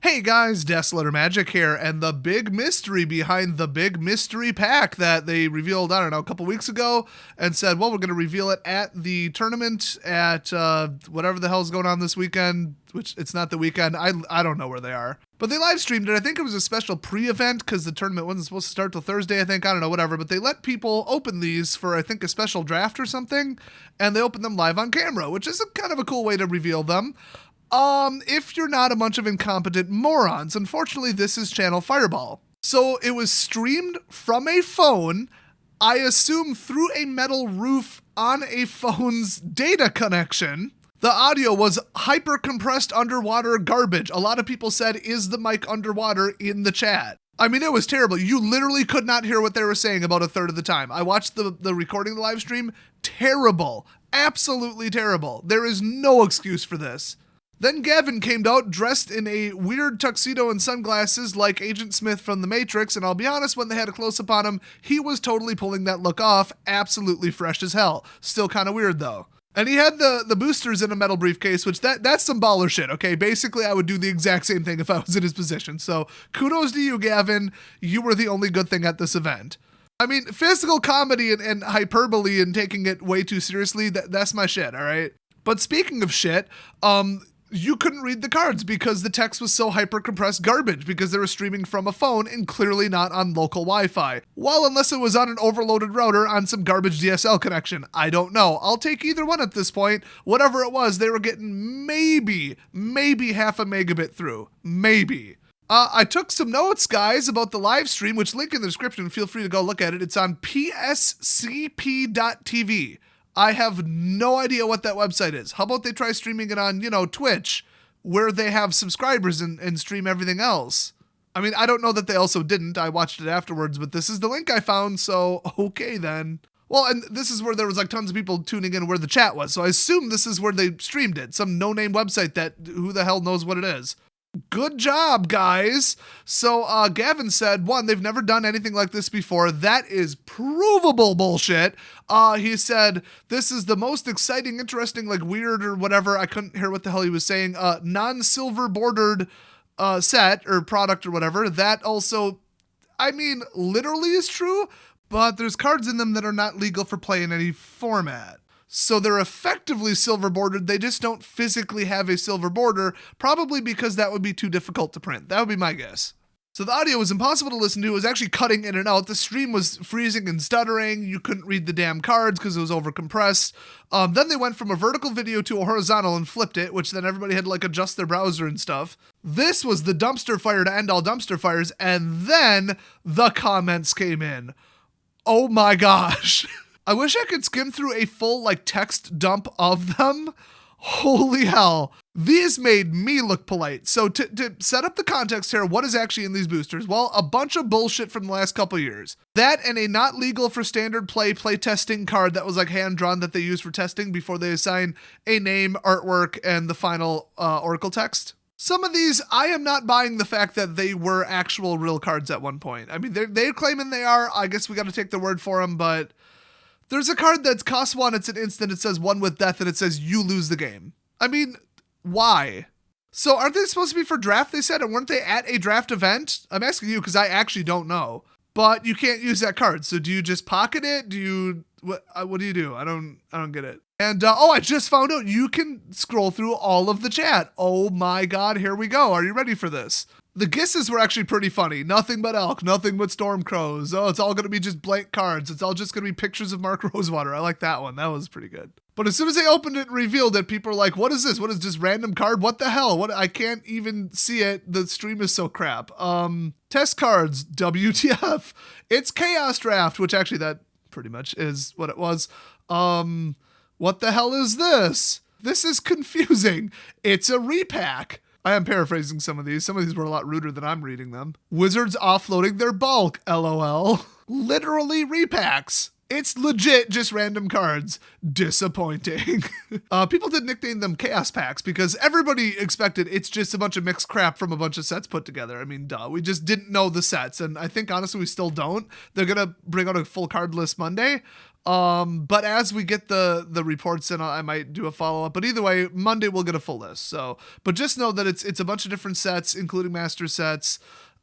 Hey guys, Desolate Magic here, and the big mystery behind the big mystery pack that they revealed, I don't know, a couple weeks ago, and said, well, we're going to reveal it at the tournament at whatever the hell's going on this weekend, which it's not the weekend. I don't know where they are. But they live streamed it. I think it was a special pre-event because the tournament wasn't supposed to start till Thursday, I think. I don't know, whatever. But they let people open these for, I think, a special draft or something, and they opened them live on camera, which is kind of a cool way to reveal them. If you're not a bunch of incompetent morons, unfortunately, this is Channel Fireball. So it was streamed from a phone, I assume through a metal roof on a phone's data connection. The audio was hyper compressed underwater garbage. A lot of people said, is the mic underwater in the chat? I mean, it was terrible. You literally could not hear what they were saying about a third of the time. I watched the recording of the live stream. Terrible. Absolutely terrible. There is no excuse for this. Then Gavin came out dressed in a weird tuxedo and sunglasses like Agent Smith from The Matrix, and I'll be honest, when they had a close-up on him, he was totally pulling that look off, absolutely fresh as hell. Still kind of weird, though. And he had the boosters in a metal briefcase, which that's some baller shit, okay? Basically, I would do the exact same thing if I was in his position. So kudos to you, Gavin. You were the only good thing at this event. I mean, physical comedy and hyperbole and taking it way too seriously, that's my shit, all right? But speaking of shit, you couldn't read the cards because the text was so hyper-compressed garbage because they were streaming from a phone and clearly not on local Wi-Fi. Well, unless it was on an overloaded router on some garbage DSL connection. I don't know. I'll take either one at this point. Whatever it was, they were getting maybe half a megabit through. Maybe. I took some notes, guys, about the live stream, which link in the description. Feel free to go look at it. It's on pscp.tv. I have no idea what that website is. How about they try streaming it on, Twitch, where they have subscribers and stream everything else? I mean, I don't know that they also didn't. I watched it afterwards, but this is the link I found, so okay then. Well, and this is where there was like tons of people tuning in where the chat was, so I assume this is where they streamed it. Some no-name website that who the hell knows what it is. Good job, guys. So Gavin said, one, they've never done anything like this before. That is provable bullshit. He said, this is the most exciting, interesting, like weird or whatever. I couldn't hear what the hell he was saying. Non-silver bordered set or product or whatever. That also, I mean, literally is true, but there's cards in them that are not legal for play in any format. So they're effectively silver bordered. They just don't physically have a silver border, probably because that would be too difficult to print. That would be my guess. So the audio was impossible to listen to. It was actually cutting in and out. The stream was freezing and stuttering. You couldn't read the damn cards because it was overcompressed. Then they went from a vertical video to a horizontal and flipped it, which then everybody had to like adjust their browser and stuff. This was the dumpster fire to end all dumpster fires. And then the comments came in. Oh my gosh. I wish I could skim through a full text dump of them. Holy hell. These made me look polite. So to set up the context here, what is actually in these boosters? Well, a bunch of bullshit from the last couple years. That and a not legal for standard play testing card that was hand-drawn that they use for testing before they assign a name, artwork, and the final Oracle text. Some of these, I am not buying the fact that they were actual real cards at one point. I mean, they're claiming they are. I guess we got to take their word for them, but there's a card that's cost one, it's an instant, it says one with death, and it says you lose the game. I mean, why? So aren't they supposed to be for draft, they said, and weren't they at a draft event? I'm asking you because I actually don't know. But you can't use that card, so do you just pocket it? What do you do? I don't get it. And, I just found out you can scroll through all of the chat. Oh my god, here we go. Are you ready for this? The guesses were actually pretty funny. Nothing but elk, nothing but storm crows. Oh, it's all going to be just blank cards. It's all just going to be pictures of Mark Rosewater. I like that one. That was pretty good. But as soon as they opened it and revealed it, people are like, what is this? What is this random card? What the hell? What? I can't even see it. The stream is so crap. Test cards, WTF. It's Chaos Draft, which actually that pretty much is what it was. What the hell is this? This is confusing. It's a repack. I am paraphrasing some of these. Some of these were a lot ruder than I'm reading them. Wizards offloading their bulk, LOL. Literally repacks. It's legit just random cards. Disappointing. People did nickname them Chaos Packs because everybody expected it's just a bunch of mixed crap from a bunch of sets put together. I mean, duh. We just didn't know the sets, and I think honestly we still don't. They're gonna bring out a full card list Monday. But as we get the reports in, I might do a follow-up. But either way, Monday we'll get a full list. So, but just know that it's a bunch of different sets, including master sets.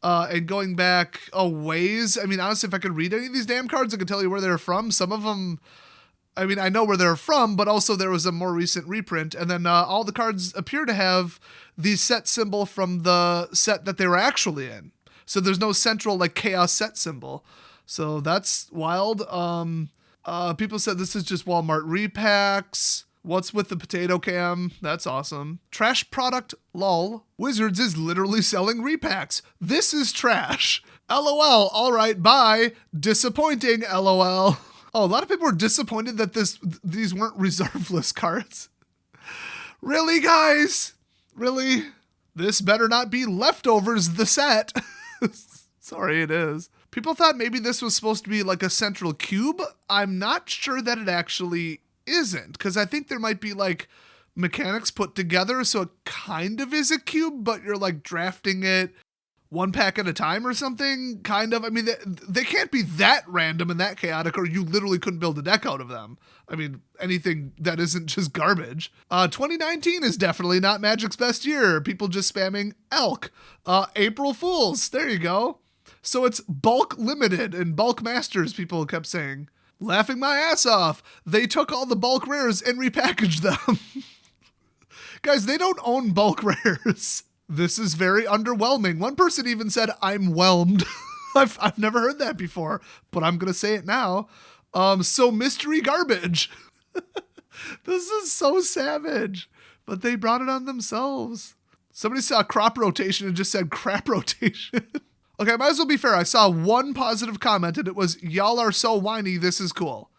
And going back a ways, I mean, honestly, if I could read any of these damn cards, I could tell you where they're from. Some of them, I mean, I know where they're from, but also there was a more recent reprint. And then all the cards appear to have the set symbol from the set that they were actually in. So there's no central, like, chaos set symbol. So that's wild. People said this is just Walmart repacks. What's with the potato cam? That's awesome. Trash product, lol. Wizards is literally selling repacks. This is trash. LOL. All right, bye. Disappointing, LOL. Oh, a lot of people were disappointed that these weren't reserve list cards. Really, guys? Really? This better not be Leftovers the set. Sorry, it is. People thought maybe this was supposed to be like a central cube. I'm not sure that it actually isn't, because I think there might be like mechanics put together, so it kind of is a cube, but you're like drafting it one pack at a time or something, kind of. I mean, they can't be that random and that chaotic, or you literally couldn't build a deck out of them. I mean, anything that isn't just garbage. 2019 is definitely not Magic's best year. People just spamming elk. April Fools. There you go. So it's bulk limited and bulk masters, people kept saying. Laughing my ass off. They took all the bulk rares and repackaged them. Guys, they don't own bulk rares. This is very underwhelming. One person even said, I'm whelmed. I've never heard that before, but I'm going to say it now. So mystery garbage. This is so savage, but they brought it on themselves. Somebody saw crop rotation and just said crap rotation. Okay, I might as well be fair. I saw one positive comment, and it was, y'all are so whiny, this is cool.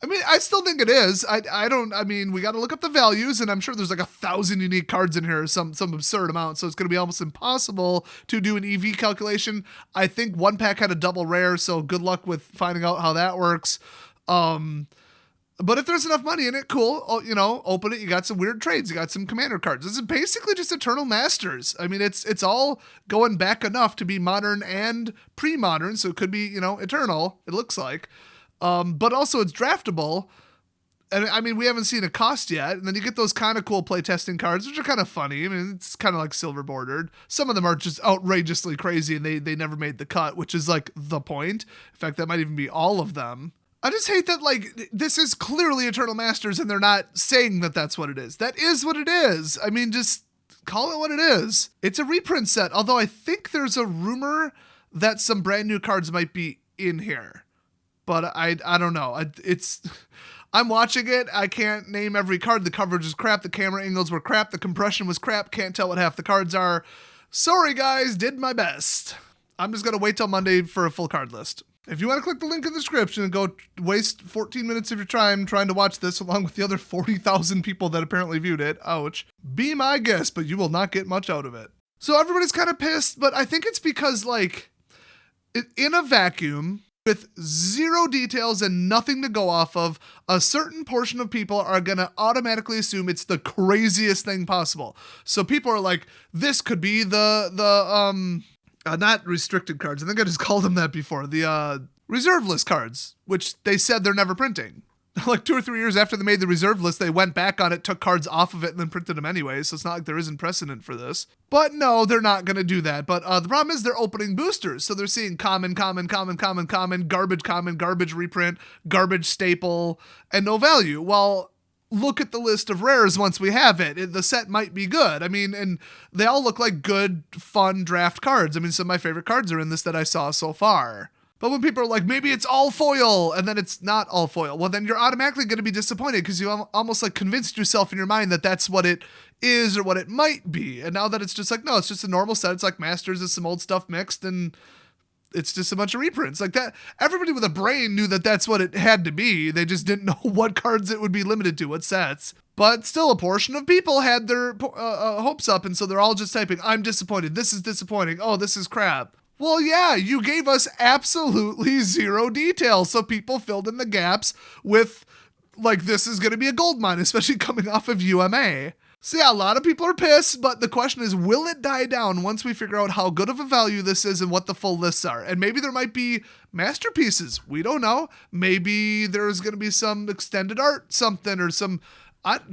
I mean, I still think it is. I mean, we got to look up the values, and I'm sure there's like 1,000 unique cards in here, some absurd amount, so it's going to be almost impossible to do an EV calculation. I think one pack had a double rare, so good luck with finding out how that works. But if there's enough money in it, cool. You know, open it. You got some weird trades. You got some commander cards. This is basically just Eternal Masters. I mean, it's all going back enough to be modern and pre-modern, so it could be, you know, eternal, it looks like. But also it's draftable. And I mean, we haven't seen a cost yet. And then you get those kind of cool playtesting cards, which are kind of funny. I mean, it's kind of like silver bordered. Some of them are just outrageously crazy and they never made the cut, which is like the point. In fact, that might even be all of them. I just hate that, like, this is clearly Eternal Masters and they're not saying that that's what it is. That is what it is. I mean, just call it what it is. It's a reprint set, although I think there's a rumor that some brand new cards might be in here. But I don't know. I'm watching it. I can't name every card. The coverage is crap. The camera angles were crap. The compression was crap. Can't tell what half the cards are. Sorry, guys. Did my best. I'm just going to wait till Monday for a full card list. If you want to click the link in the description and go waste 14 minutes of your time trying to watch this along with the other 40,000 people that apparently viewed it, ouch, be my guest, but you will not get much out of it. So everybody's kind of pissed, but I think it's because, like, in a vacuum, with zero details and nothing to go off of, a certain portion of people are going to automatically assume it's the craziest thing possible. So people are like, this could be not restricted cards. I think I just called them that before. The reserve list cards, which they said they're never printing. Like 2 or 3 years after they made the reserve list, they went back on it, took cards off of it, and then printed them anyway. So it's not like there isn't precedent for this. But no, they're not going to do that. But the problem is they're opening boosters. So they're seeing common, garbage common, garbage reprint, garbage staple, and no value. Well, look at the list of rares once we have it. The set might be good. I mean, and they all look like good, fun draft cards. I mean, some of my favorite cards are in this that I saw so far. But when people are like, maybe it's all foil, and then it's not all foil, well, then you're automatically going to be disappointed because you almost like convinced yourself in your mind that that's what it is or what it might be. And now that it's just like, no, it's just a normal set. It's like Masters is some old stuff mixed, and it's just a bunch of reprints like that. Everybody with a brain knew that that's what it had to be. They just didn't know what cards it would be limited to, what sets. But still, a portion of people had their hopes up, and so they're all just typing, I'm disappointed. This is disappointing. Oh, this is crap. Well, yeah, you gave us absolutely zero detail, so people filled in the gaps with, like, this is going to be a gold mine, especially coming off of UMA. So yeah, a lot of people are pissed, but the question is, will it die down once we figure out how good of a value this is and what the full lists are? And maybe there might be masterpieces. We don't know. Maybe there's going to be some extended art something or some,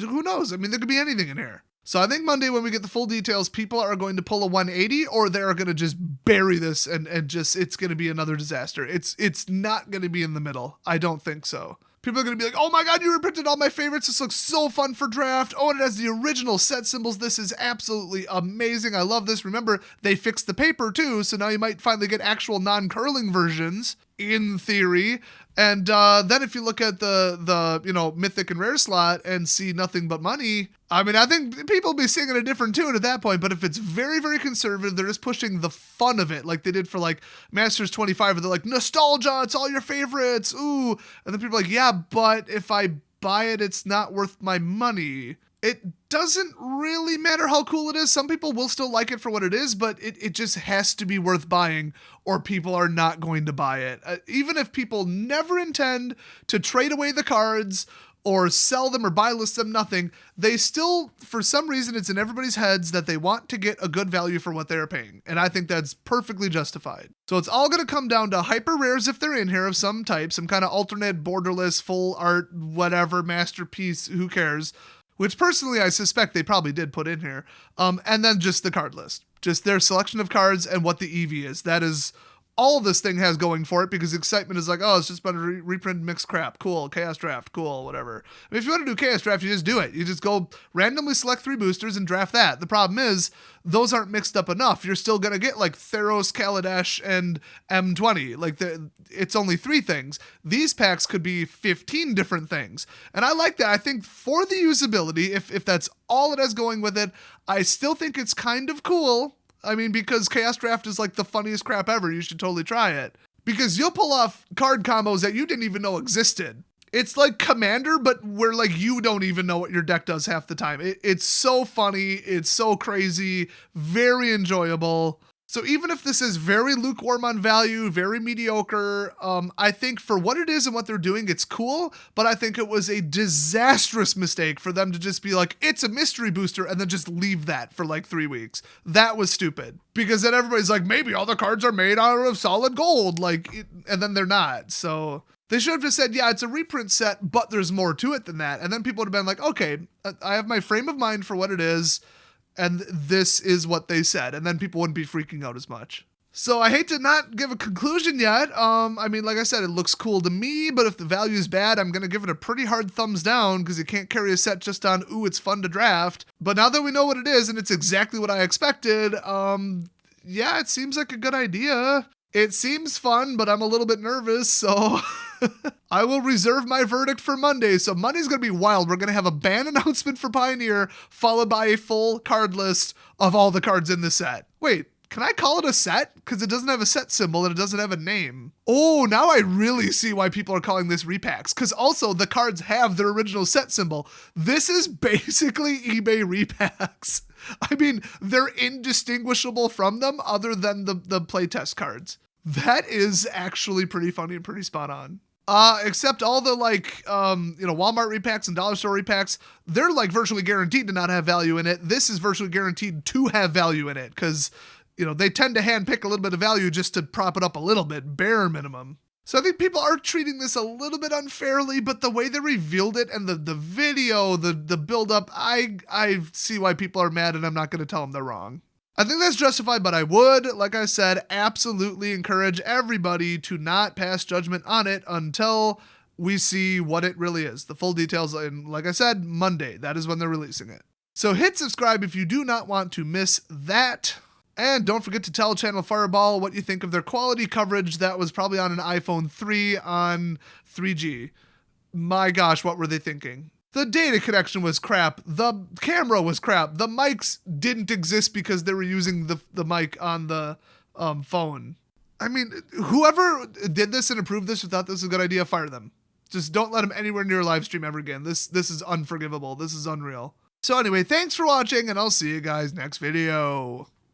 who knows? I mean, there could be anything in here. So I think Monday when we get the full details, people are going to pull a 180 or they're going to just bury this and just, it's going to be another disaster. It's not going to be in the middle. I don't think so. People are going to be like, oh my God, you reprinted all my favorites. This looks so fun for draft. Oh, and it has the original set symbols. This is absolutely amazing. I love this. Remember, they fixed the paper too, so now you might finally get actual non-curling versions, in theory. And then if you look at the mythic and rare slot and see nothing but money, I mean, I think people will be singing a different tune at that point. But if it's very, very conservative, they're just pushing the fun of it, like they did for like Masters 25, where they're like, nostalgia, it's all your favorites, ooh. And then people are like, yeah, but if I buy it, it's not worth my money. It doesn't really matter how cool it is. Some people will still like it for what it is, but it just has to be worth buying or people are not going to buy it. Even if people never intend to trade away the cards or sell them or buy list them, nothing, they still, for some reason, it's in everybody's heads that they want to get a good value for what they're paying. And I think that's perfectly justified. So it's all going to come down to hyper rares if they're in here of some type, some kind of alternate, borderless, full art, whatever, masterpiece, who cares? Which personally I suspect they probably did put in here. And then just the card list. Just their selection of cards and what the EV is. That is all this thing has going for it, because excitement is like, oh, it's just about to reprint mixed crap. Cool. Chaos draft. Cool. Whatever. I mean, if you want to do chaos draft, you just do it. You just go randomly select 3 boosters and draft that. The problem is those aren't mixed up enough. You're still going to get like Theros, Kaladesh, and M20. Like it's only 3 things. These packs could be 15 different things. And I like that. I think for the usability, if that's all it has going with it, I still think it's kind of cool. I mean, because Chaos Draft is like the funniest crap ever. You should totally try it. Because you'll pull off card combos that you didn't even know existed. It's like Commander, but where like you don't even know what your deck does half the time. It's so funny. It's so crazy. Very enjoyable. So even if this is very lukewarm on value, very mediocre, I think for what it is and what they're doing, it's cool. But I think it was a disastrous mistake for them to just be like, it's a mystery booster, and then just leave that for like 3 weeks. That was stupid. Because then everybody's like, maybe all the cards are made out of solid gold. And then they're not. So they should have just said, yeah, it's a reprint set, but there's more to it than that. And then people would have been like, okay, I have my frame of mind for what it is. And this is what they said. And then people wouldn't be freaking out as much. So I hate to not give a conclusion yet. I mean, like I said, it looks cool to me, but if the value is bad, I'm going to give it a pretty hard thumbs down because you can't carry a set just on, ooh, it's fun to draft. But now that we know what it is and it's exactly what I expected, yeah, it seems like a good idea. It seems fun, but I'm a little bit nervous, so I will reserve my verdict for Monday. So Monday's going to be wild. We're going to have a ban announcement for Pioneer, followed by a full card list of all the cards in the set. Wait, can I call it a set? Because it doesn't have a set symbol and it doesn't have a name. Oh, now I really see why people are calling this repacks. Because also the cards have their original set symbol. This is basically eBay repacks. I mean, they're indistinguishable from them other than the playtest cards. That is actually pretty funny and pretty spot on. Except all the Walmart repacks and dollar store repacks, they're like virtually guaranteed to not have value in it. This is virtually guaranteed to have value in it because, they tend to handpick a little bit of value just to prop it up a little bit, bare minimum. So I think people are treating this a little bit unfairly, but the way they revealed it and the video, the build up, I see why people are mad and I'm not going to tell them they're wrong. I think that's justified, but I would, like I said, absolutely encourage everybody to not pass judgment on it until we see what it really is. The full details, and like I said, Monday, that is when they're releasing it. So hit subscribe if you do not want to miss that. And don't forget to tell Channel Fireball what you think of their quality coverage. That was probably on an iPhone 3 on 3G. My gosh, what were they thinking? The data connection was crap. The camera was crap. The mics didn't exist because they were using the mic on the phone. I mean, whoever did this and approved this or thought this was a good idea, fire them. Just don't let them anywhere near a live stream ever again. This is unforgivable. This is unreal. So anyway, thanks for watching, and I'll see you guys next video.